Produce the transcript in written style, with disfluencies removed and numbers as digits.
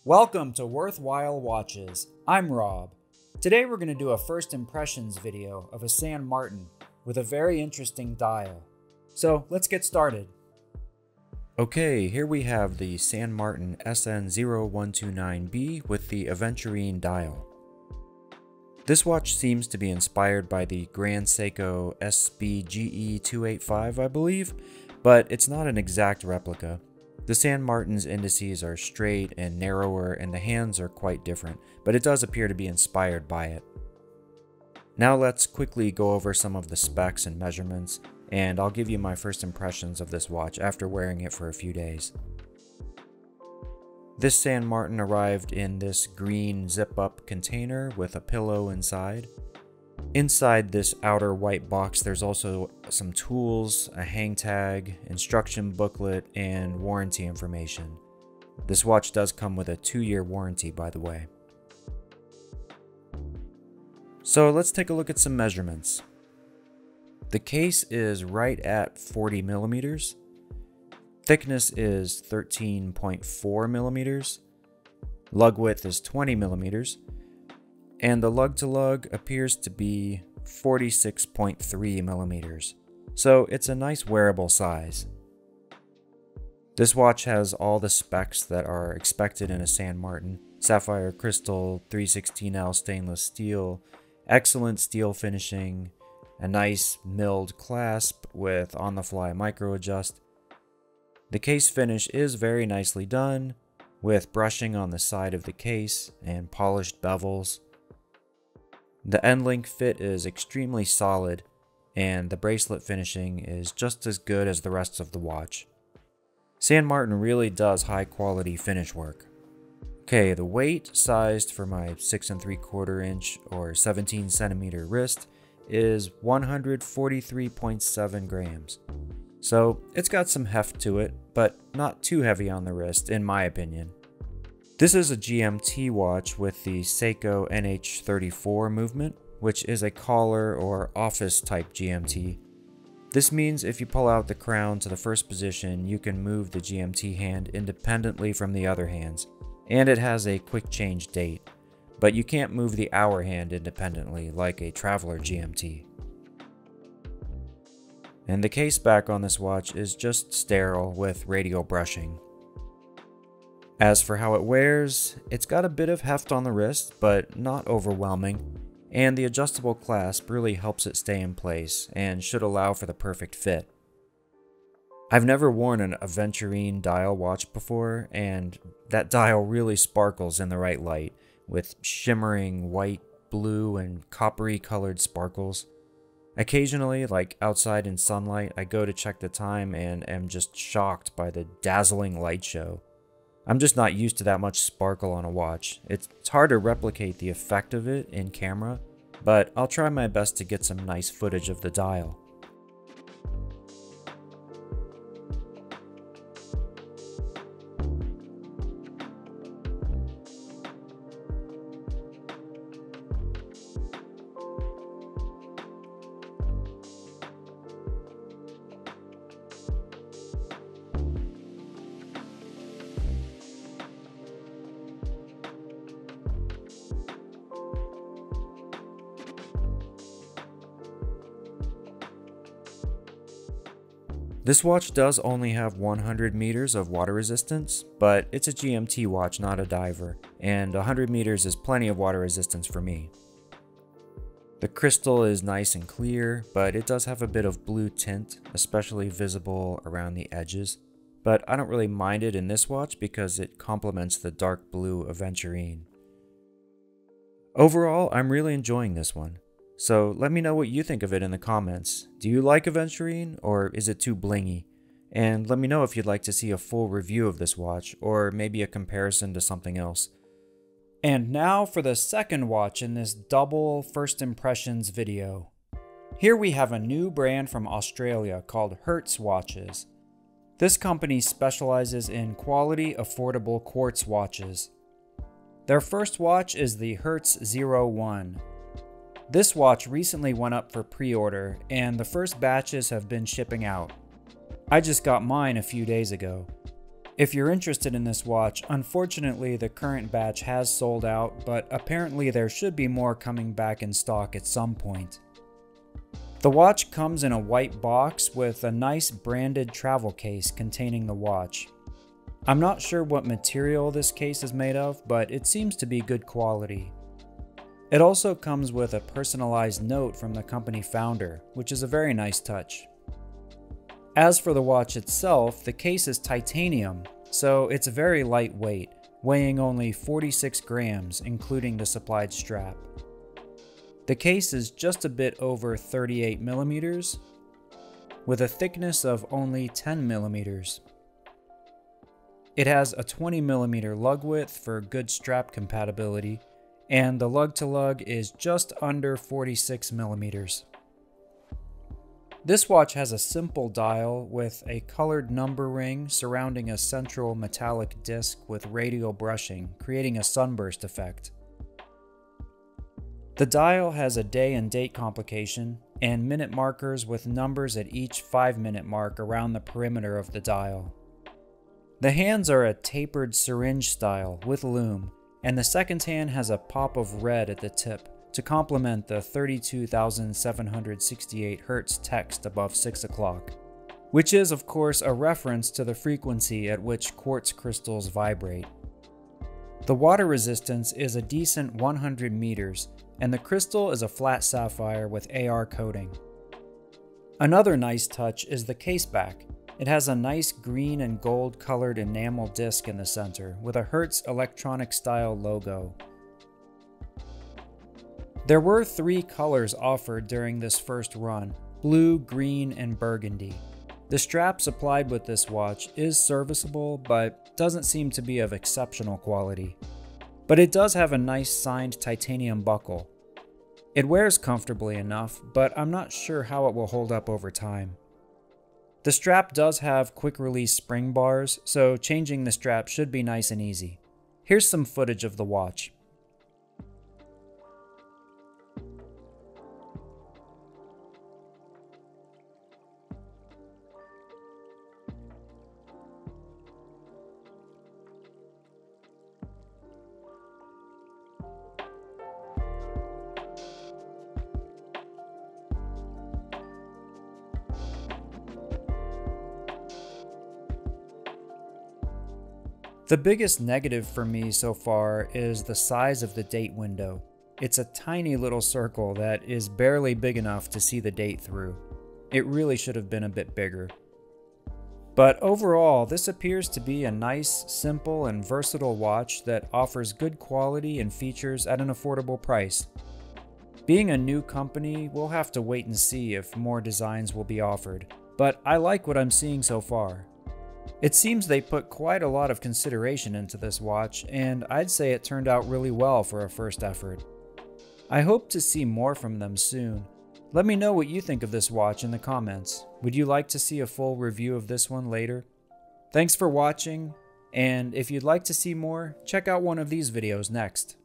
Welcome to Worthwhile Watches. I'm Rob. Today we're going to do a first impressions video of a San Martin with a very interesting dial. So let's get started. Okay, here we have the San Martin SN0129B with the Aventurine dial. This watch seems to be inspired by the Grand Seiko SBGE285, I believe, but it's not an exact replica. The San Martin's indices are straight and narrower and the hands are quite different, but it does appear to be inspired by it. Now let's quickly go over some of the specs and measurements, and I'll give you my first impressions of this watch after wearing it for a few days. This San Martin arrived in this green zip-up container with a pillow inside. Inside this outer white box, there's also some tools, a hang tag, instruction booklet, and warranty information. This watch does come with a 2-year warranty, by the way. So let's take a look at some measurements. The case is right at 40 millimeters. Thickness is 13.4 millimeters. Lug width is 20 millimeters. And the lug-to-lug appears to be 46.3 millimeters. So it's a nice wearable size. This watch has all the specs that are expected in a San Martin. Sapphire crystal, 316L stainless steel, excellent steel finishing, a nice milled clasp with on-the-fly micro adjust. The case finish is very nicely done, with brushing on the side of the case and polished bevels. The end link fit is extremely solid, and the bracelet finishing is just as good as the rest of the watch. San Martin really does high quality finish work. Okay, the weight sized for my 6 3/4 inch or 17 centimeter wrist is 143.7 grams. So it's got some heft to it, but not too heavy on the wrist in my opinion. This is a GMT watch with the Seiko NH34 movement, which is a collar or office type GMT. This means if you pull out the crown to the first position, you can move the GMT hand independently from the other hands, and it has a quick change date, but you can't move the hour hand independently like a Traveler GMT. And the case back on this watch is just sterile with radial brushing. As for how it wears, it's got a bit of heft on the wrist, but not overwhelming, and the adjustable clasp really helps it stay in place and should allow for the perfect fit. I've never worn an Aventurine dial watch before, and that dial really sparkles in the right light, with shimmering white, blue, and coppery colored sparkles. Occasionally, like outside in sunlight, I go to check the time and am just shocked by the dazzling light show. I'm just not used to that much sparkle on a watch. It's hard to replicate the effect of it in camera, but I'll try my best to get some nice footage of the dial. This watch does only have 100 meters of water resistance, but it's a GMT watch, not a diver, and 100 meters is plenty of water resistance for me. The crystal is nice and clear, but it does have a bit of blue tint, especially visible around the edges, but I don't really mind it in this watch because it complements the dark blue Aventurine. Overall, I'm really enjoying this one. So let me know what you think of it in the comments. Do you like Aventurine, or is it too blingy? And let me know if you'd like to see a full review of this watch, or maybe a comparison to something else. And now for the second watch in this double first impressions video. Here we have a new brand from Australia called HZ watches. This company specializes in quality, affordable quartz watches. Their first watch is the HZ.01. This watch recently went up for pre-order, and the first batches have been shipping out. I just got mine a few days ago. If you're interested in this watch, unfortunately the current batch has sold out, but apparently there should be more coming back in stock at some point. The watch comes in a white box with a nice branded travel case containing the watch. I'm not sure what material this case is made of, but it seems to be good quality. It also comes with a personalized note from the company founder, which is a very nice touch. As for the watch itself, the case is titanium, so it's very lightweight, weighing only 46 grams, including the supplied strap. The case is just a bit over 38 millimeters, with a thickness of only 10 millimeters. It has a 20 millimeter lug width for good strap compatibility, and the lug-to-lug is just under 46 millimeters. This watch has a simple dial with a colored number ring surrounding a central metallic disc with radial brushing, creating a sunburst effect. The dial has a day and date complication and minute markers with numbers at each 5-minute mark around the perimeter of the dial. The hands are a tapered syringe style with lume, and the second hand has a pop of red at the tip to complement the 32,768 Hz text above 6 o'clock, which is of course a reference to the frequency at which quartz crystals vibrate. The water resistance is a decent 100 meters, and the crystal is a flat sapphire with AR coating. Another nice touch is the case back. It has a nice green and gold colored enamel disc in the center with a Hertz electronic style logo. There were 3 colors offered during this first run: blue, green, and burgundy. The strap supplied with this watch is serviceable, but doesn't seem to be of exceptional quality. But it does have a nice signed titanium buckle. It wears comfortably enough, but I'm not sure how it will hold up over time. The strap does have quick release spring bars, so changing the strap should be nice and easy. Here's some footage of the watch. The biggest negative for me so far is the size of the date window. It's a tiny little circle that is barely big enough to see the date through. It really should have been a bit bigger. But overall, this appears to be a nice, simple, and versatile watch that offers good quality and features at an affordable price. Being a new company, we'll have to wait and see if more designs will be offered, but I like what I'm seeing so far. It seems they put quite a lot of consideration into this watch, and I'd say it turned out really well for a first effort. I hope to see more from them soon. Let me know what you think of this watch in the comments. Would you like to see a full review of this one later? Thanks for watching, and if you'd like to see more, check out one of these videos next.